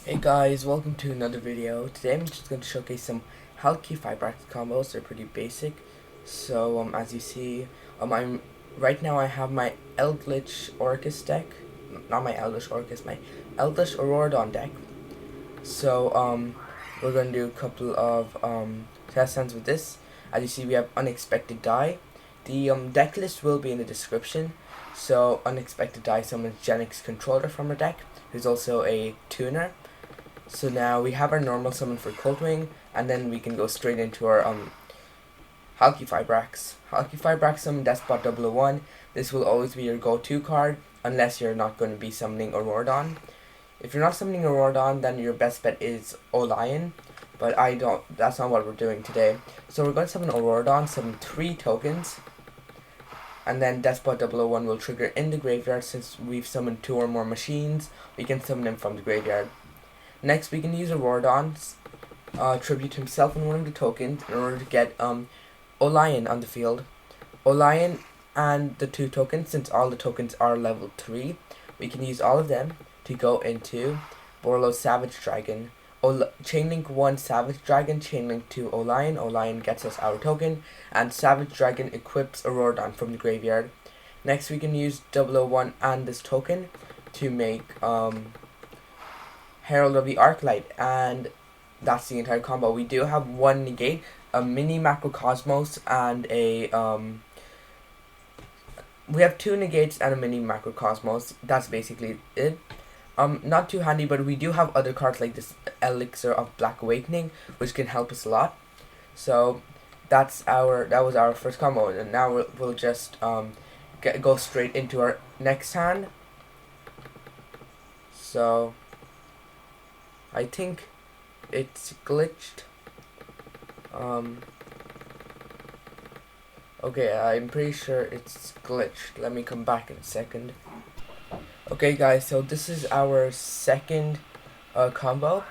Hey guys, welcome to another video. Today I'm just going to showcase some Halqifibrax combos. They're pretty basic. So as you see, I'm right now I have my Eldritch Orcus deck, not my Eldritch Orcus, my Eldritch Auroradon deck. So we're going to do a couple of test runs with this. As you see, we have Unexpected Die. The deck list will be in the description. So Unexpected Die summons Genix Controller from our deck, who's also a tuner. So now we have our normal summon for Coldwing, and then we can go straight into our Halqifibrax. Halqifibrax summon Despot 001. This will always be your go-to card, unless you're not going to be summoning Auroradon. If you're not summoning Auroradon, then your best bet is Olion, but that's not what we're doing today. So we're going to summon Auroradon, summon 3 tokens, and then Despot 001 will trigger in the graveyard. Since we've summoned 2 or more machines, we can summon him from the graveyard. Next, we can use Auroradon's tribute himself in one of the tokens in order to get Olion on the field. Olion and the 2 tokens, since all the tokens are level 3, we can use all of them to go into Borlo Savage Dragon. Chainlink 1 Savage Dragon, chainlink 2 Olion. Olion gets us our token, and Savage Dragon equips Auroradon from the graveyard. Next, we can use 001 and this token to make Herald of the Arclight, and that's the entire combo. We do have one negate, a mini Macrocosmos, and a we have 2 negates and a mini Macrocosmos. That's basically it. Not too handy, but we do have other cards like this Elixir of Black Awakening, which can help us a lot. So that was our first combo, and now we'll just go straight into our next hand. So I think it's glitched. Okay, I'm pretty sure it's glitched. Let me come back in a second. Okay guys, so this is our second combo.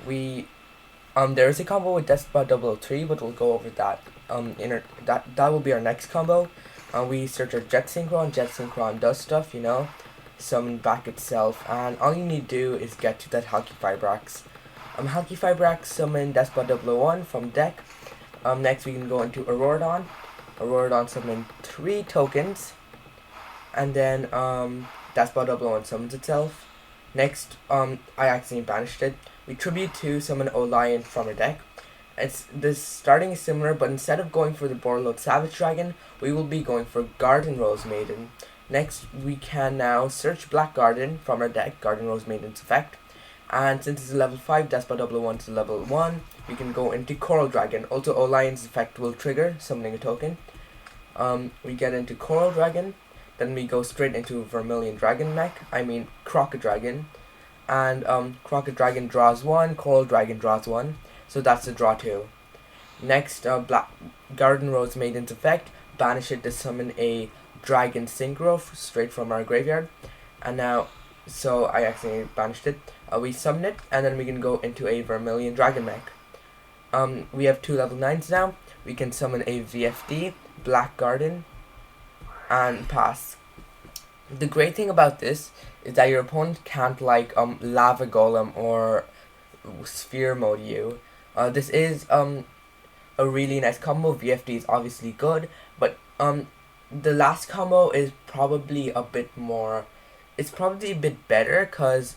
There is a combo with Despot 003, but we'll go over that. That will be our next combo. We search our Jet Synchron. Jet Synchron does stuff, summon back itself, and all you need to do is get to that Halqifibrax. Halqifibrax summon Despot 001 from deck. Next we can go into Auroradon. Auroradon summon 3 tokens, and then Despot 001 summons itself. Next, I accidentally banished it. We tribute to summon Olion from our deck. This starting is similar, but instead of going for the Borlo Savage Dragon, we will be going for Garden Rose Maiden. Next, we can now search Black Garden from our deck, Garden Rose Maiden's effect. And since it's a level 5, Despot 001 is level 1, we can go into Coral Dragon. Also, Olion's effect will trigger, summoning a token. We get into Coral Dragon, then we go straight into Vermilion Dragon mech, Crocket Dragon. And Crocket Dragon draws 1, Coral Dragon draws 1, so that's a draw 2. Next, Black Garden Rose Maiden's effect, banish it to summon a Dragon Synchro straight from our graveyard. And now, so I accidentally banished it. We summon it, and then we can go into a Vermilion Dragon mech. We have 2 level 9s now. We can summon a VFD, Black Garden, and pass. The great thing about this is that your opponent can't Lava Golem or Sphere Mode you. This is a really nice combo. VFD is obviously good, but the last combo is probably a bit more. It's probably a bit better because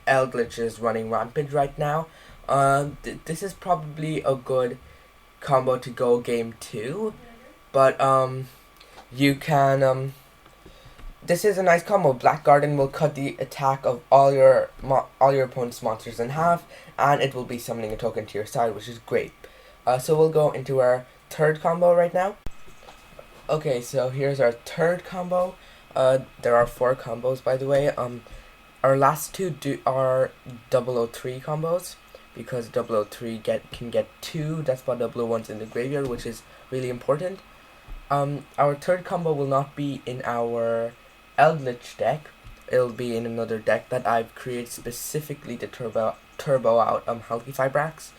Eldritch is running rampant right now. This is probably a good combo to go game 2, but you can this is a nice combo. Black Garden will cut the attack of all your opponent's monsters in half, and it will be summoning a token to your side, which is great. So we'll go into our third combo right now. Okay, so here's our third combo. There are 4 combos, by the way. Our last 2 are 003 combos, because 003 can get 2 Despot 001s in the graveyard, which is really important. Our third combo will not be in our Eldritch deck. It'll be in another deck that I've created specifically to turbo out Halqifibrax.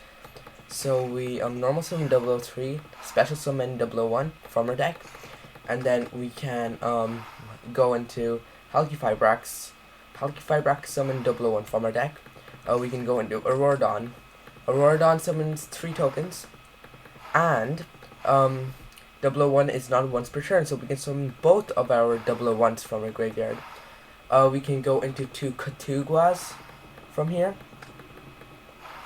So we normal summon 003, special summon 001 from our deck, and then we can go into Halqifibrax summon 001 from our deck. we can go into Auroradon. Auroradon summons 3 tokens, and 001 is not once per turn, so we can summon both of our 001s from our graveyard. We can go into 2 Katuguas from here.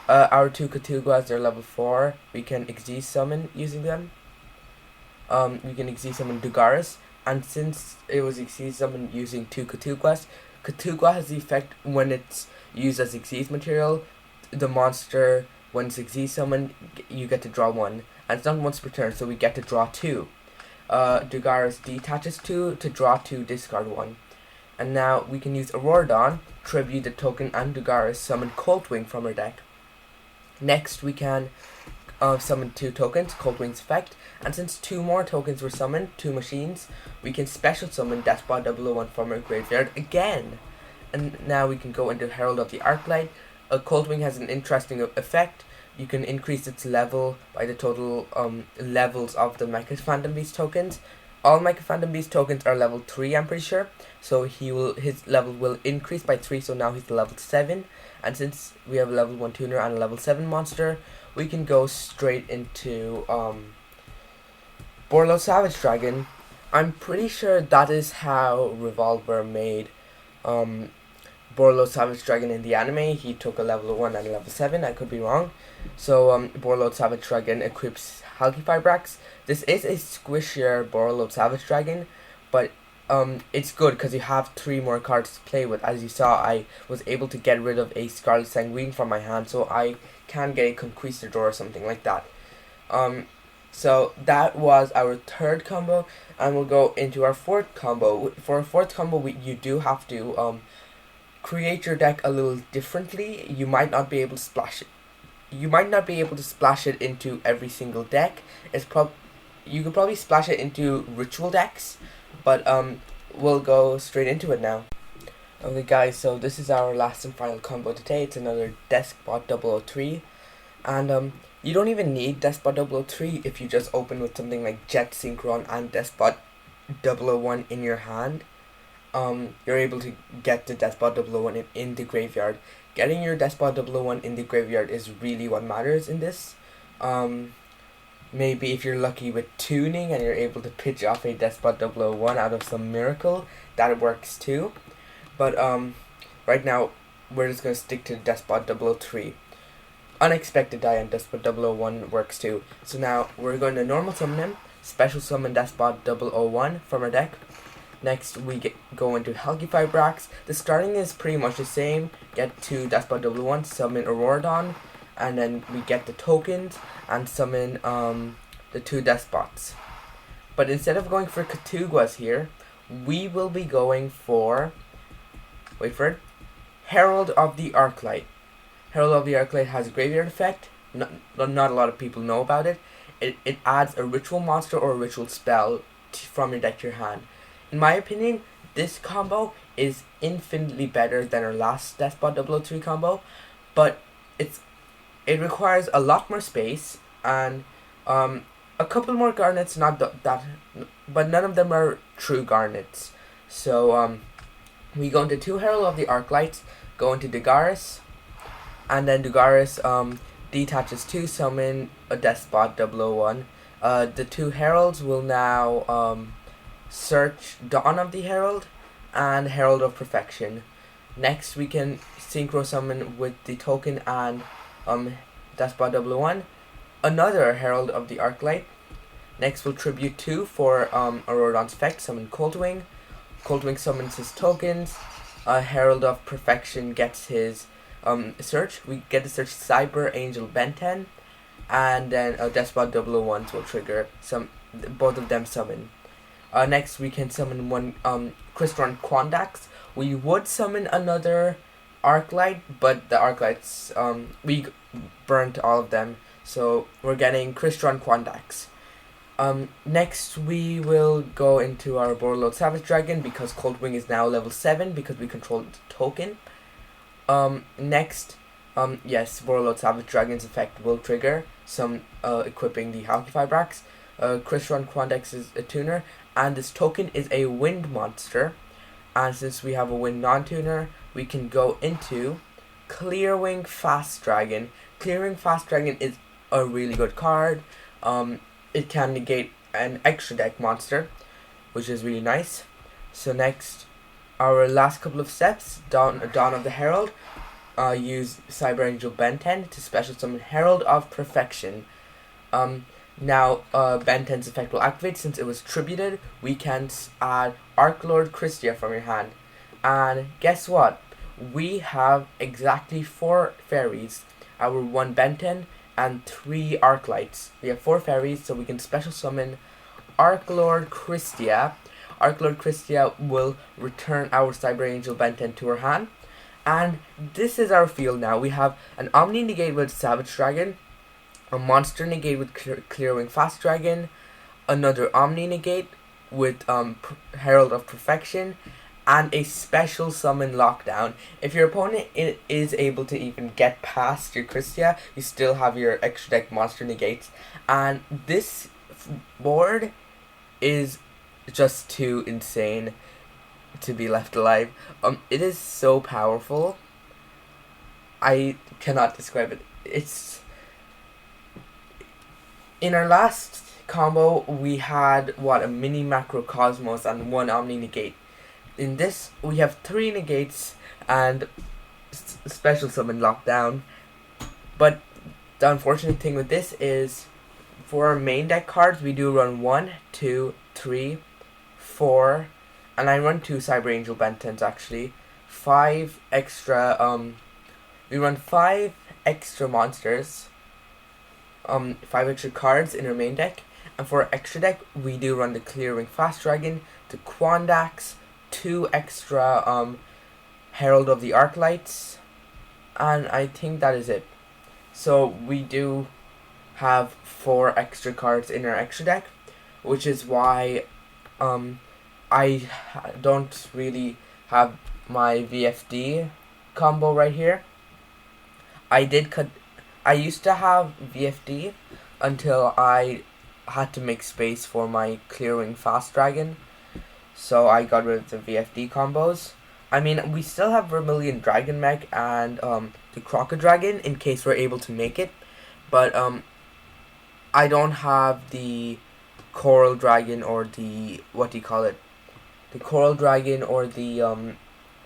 Our 2 Katuguas are level 4. We can Xyz summon using them. We can Xyz summon Dugaris, and since it was Xyz summon using 2 Katuguas, Katugua has the effect when it's used as Xyz material. The monster, when it's Xyz summoned, you get to draw 1. And it's not once per turn, so we get to draw 2. Dugaris detaches 2 to draw 2, discard 1. And now we can use Auroradon, tribute the token, and Dugaris summon Coltwing from our deck. Next we can summon 2 tokens, Coltwing's effect, and since 2 more tokens were summoned, 2 machines, we can special summon Despot 001 from our graveyard again. And now we can go into Herald of the Arclight. Coltwing has an interesting effect. You can increase its level by the total levels of the Mecha Phantom Beast tokens. All Mecha Phantom Beast tokens are level 3, I'm pretty sure. So his level will increase by 3, so now he's level 7. And since we have a level 1 tuner and a level 7 monster, we can go straight into Borlo Savage Dragon. I'm pretty sure that is how Revolver made Borlo Savage Dragon in the anime. He took a level 1 and a level 7, I could be wrong. So Borlo Savage Dragon equips Halqifibrax. This is a squishier Borlo Savage Dragon, but it's good because you have 3 more cards to play with. As you saw, I was able to get rid of a Scarlet Sanguine from my hand, so I can get a Conquistador or something like that. So that was our 3rd combo, and we'll go into our 4th combo. For our 4th combo, you do have to create your deck a little differently. You might not be able to splash it. You might not be able to splash it into every single deck. You could probably splash it into ritual decks, but we'll go straight into it now. Okay guys, so this is our last and final combo today. It's another Despot 003, and you don't even need Despot 003 if you just open with something like Jet Synchron and Despot 001 in your hand. You're able to get the Despot 001 in the graveyard. Getting your Despot 001 in the graveyard is really what matters in this. Maybe if you're lucky with tuning and you're able to pitch off a Despot 001 out of some miracle, that works too. But right now, we're just going to stick to Despot 003. Unexpected die on Despot 001 works too. So now, we're going to normal summon him, special summon Despot 001 from our deck. Next, we go into Halqifibrax. The starting is pretty much the same. Get 2 Despot 001, summon Auroradon, and then we get the tokens and summon the 2 Despots. But instead of going for Katuguas here, we will be going for, wait for it, Herald of the Arclight. Herald of the Arclight has a graveyard effect. Not a lot of people know about it. It adds a ritual monster or a ritual spell from your deck to your hand. In my opinion, this combo is infinitely better than our last Despot 003 combo, but it requires a lot more space and a couple more garnets, but none of them are true garnets. So we go into 2 Herald of the Arclights, go into Dugaris, and then Dugaris detaches 2, summon a Despot 001. The 2 Heralds will now search Dawn of the Herald and Herald of Perfection. Next we can synchro summon with the token and Despot 001 another Herald of the Arclight. Next we'll tribute 2 for Auroradon's effect, summon Coltwing. Coltwing summons his tokens. Herald of Perfection gets his search. We get to search Cyber Angel Benten, and then Despot 001s will trigger both of them summon. Next we can summon 1 Crystron Quandax. We would summon another Arclight, but the Arclights, we burnt all of them, so we're getting Crystron Quandax. Next we will go into our Borlo Savage Dragon because Coltwing is now level 7 because we controlled the token. Next, yes, Borlo Savage Dragon's effect will trigger equipping the Halqifibrax. Crystron Quandax is a tuner, and this token is a wind monster, and since we have a wind non-tuner, we can go into Clearwing Fast Dragon. Clearing Fast Dragon is a really good card. It can negate an extra deck monster, which is really nice. So next, our last couple of steps, Dawn of the Herald. Use Cyber Angel Ben 10 to special summon Herald of Perfection. Now, Ben 10's effect will activate. Since it was tributed, we can add Archlord Christia from your hand. And guess what? We have exactly 4 fairies. Our 1 Ben 10 and 3 Arclights. We have 4 fairies, so we can special summon Archlord Christia. Archlord Christia will return our Cyber Angel Ben 10 to her hand. And this is our field now. We have an Omni Negate with Savage Dragon, a Monster Negate with Clearwing Fast Dragon, another Omni Negate with Herald of Perfection, and a special summon Lockdown. If your opponent is able to even get past your Christia, you still have your extra deck Monster Negates. And this board is just too insane to be left alive. It is so powerful. I cannot describe it. It's in our last combo we had a mini macro Cosmos and 1 Omni Negate. In this we have 3 negates and special summon Lockdown. But the unfortunate thing with this is for our main deck cards we do run 1, 2, 3, 4, and I run 2 Cyber Angel Ben 10s actually. 5 extra we run 5 extra monsters. 5 extra cards in our main deck. And for our extra deck we do run the Clearwing Fast Dragon, the Quandax, 2 extra Herald of the Arclights, and I think that is it. So we do have 4 extra cards in our extra deck, which is why I don't really have my VFD combo right here. I used to have VFD until I had to make space for my Clearing Fast Dragon, so I got rid of the VFD combos. I mean, we still have Vermilion Dragon Mech and the Crocodragon in case we're able to make it, but I don't have the Coral Dragon or the the Coral Dragon or the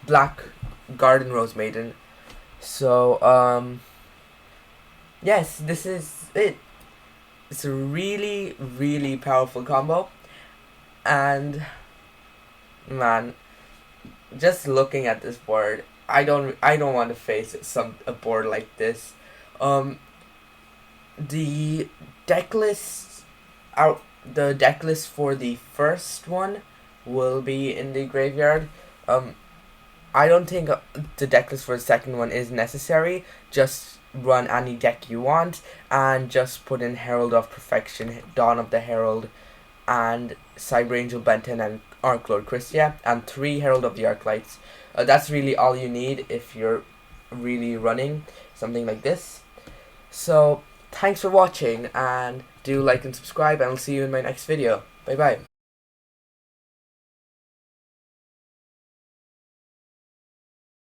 Black Garden Rose Maiden. So yes, this is it. It's a really, really powerful combo, and man, just looking at this board, I don't want to face a board like this. The deck list for the first one will be in the graveyard. I don't think the deck list for the second one is necessary. Just run any deck you want and just put in Herald of Perfection, Dawn of the Herald, and Cyber Angel Ben 10 and Archlord Christia, and 3 Herald of the Arclights. That's really all you need if you're really running something like this. So thanks for watching, and do like and subscribe, and I'll see you in my next video. Bye bye.